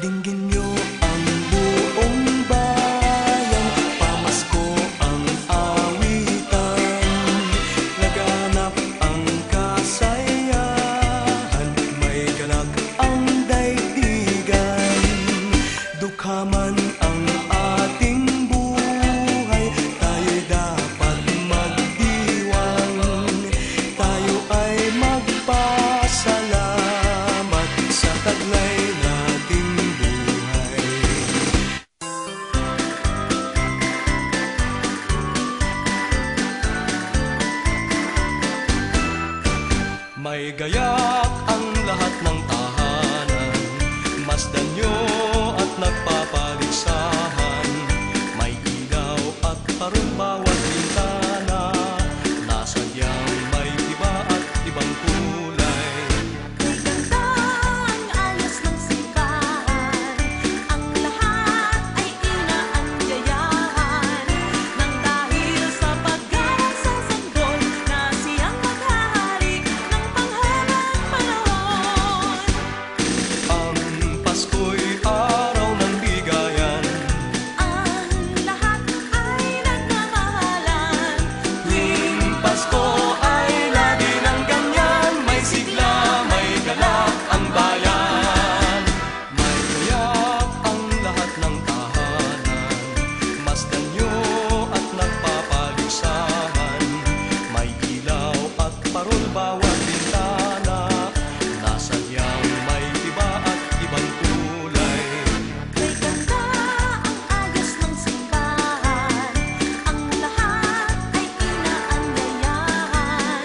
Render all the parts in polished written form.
Dinggin niyo ang buong bayan, pamasko ang awitan, laganap ang kasayahan, may ganap ang daigdigan, dukha man ang ating buhay, tayo'y dapat magdiwang, tayo ay magpasalamat sa taglay nating buhay. May gayak ang lahat ng tahanan, masdan nyo at nagpapaligsahan, may ilaw at parang bawat bintana, nasadyang may iba at ibang kulay. Kay ganda ang ayos ng simbahan, ang lahat ay inaanyayahan, nang dahil sa paggawa sa sanggol na siyang maghahari ng panghabang panahon. Ang Pasko'y araw ng bigayan, Ang lahat ay nagmamahalan, tuwing Pasko ay lagi ng ganyan, may sigla, may galak ang bayan. May gayak ang lahat ng tahanan, masdan nyo at nagpapaligsahan, may ilaw at parol bawat bintana, nasadyang may iba at ibang kulay. kay ganda ang ayos ng simbahan, ang lahat ay inaanyayahan.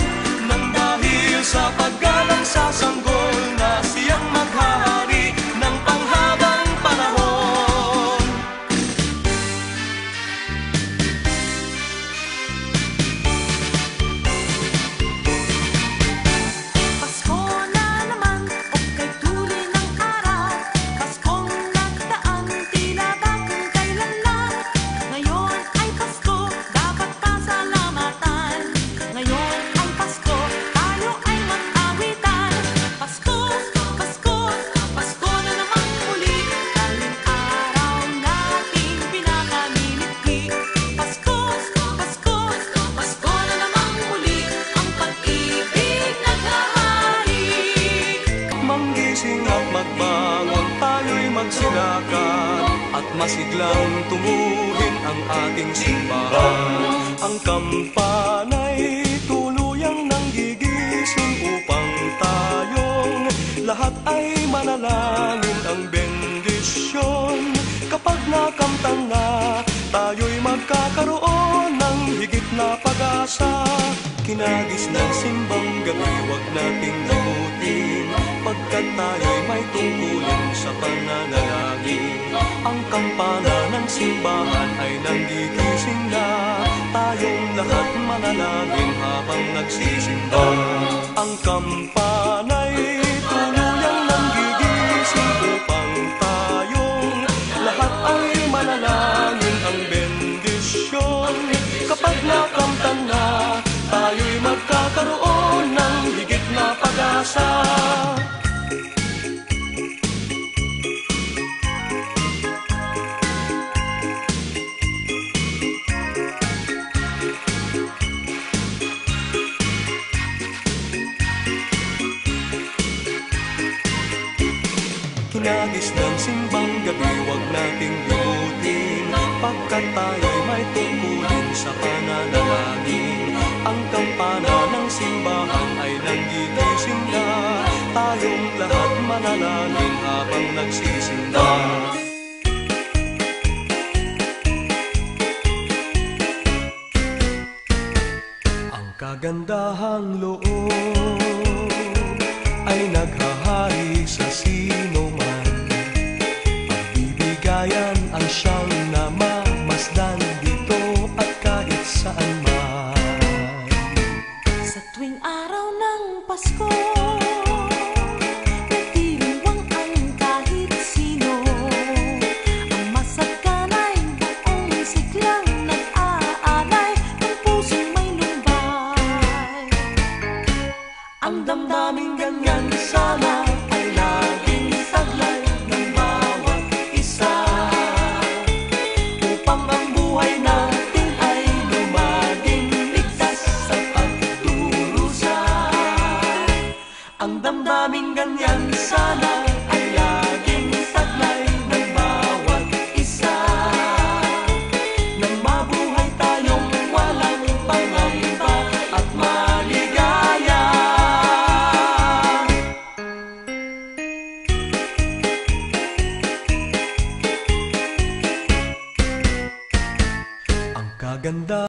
Nang dahil sa paggalang sa sanggol na siyang maghahari ng panghabang panahon. Pasko na naman o kay tuli ng araw, Paskong nagdaan tila ba kung kailan lang. Ngayon ay Pasko, dapat pasalamatan. Ngayon ay Pasko, tayo ay mag-awitan. Pasko, Pasko, Pasko na naman muli, daling araw nating pinakamimiti. Pasko, Pasko, Pasko na naman muli, ang pag-ibig naghahari. Manggising at magbangon, tayo'y magsilakan at masiglang tumuhin ang ating simbahan. Ang kampana'y tuluyang nanggigising upang tayong lahat ay manalangin ang bendisyon. Kapag nakamtan na, tayo'y magkakaroon ng higit na pag-asa. Kinagis ng simbang gabi, huwag nating limutin, pagkat tayo'y may tungkulin sa pananalangin. Ang kampana ng simbahan ay nanggigising na, tayong lahat manalangin habang nagsisimba. Ang kampana'y tuluyang nanggigising upang tayong lahat ay manalangin ang bendisyon. Kapag nakamtan na, tayo'y magkakaroon ng higit na pag-asa. Kinagis ng simbang gabi, huwag nating limutin, pagkat tayo'y may tungkulin sa pananalangin. Ang kampana ng simbahan ay nanggigising na, tayong lahat manalangin habang nagsisimba. Ang kagandahang loob ay naghahari sa sino man. Pagbibigayan ang siyang namamasdan dito at kahit saan man. Sa tuwing araw ng Pasko, nagdiriwang ang kahit sino. Ang masagkanay buong siglang nag-aalay Maganda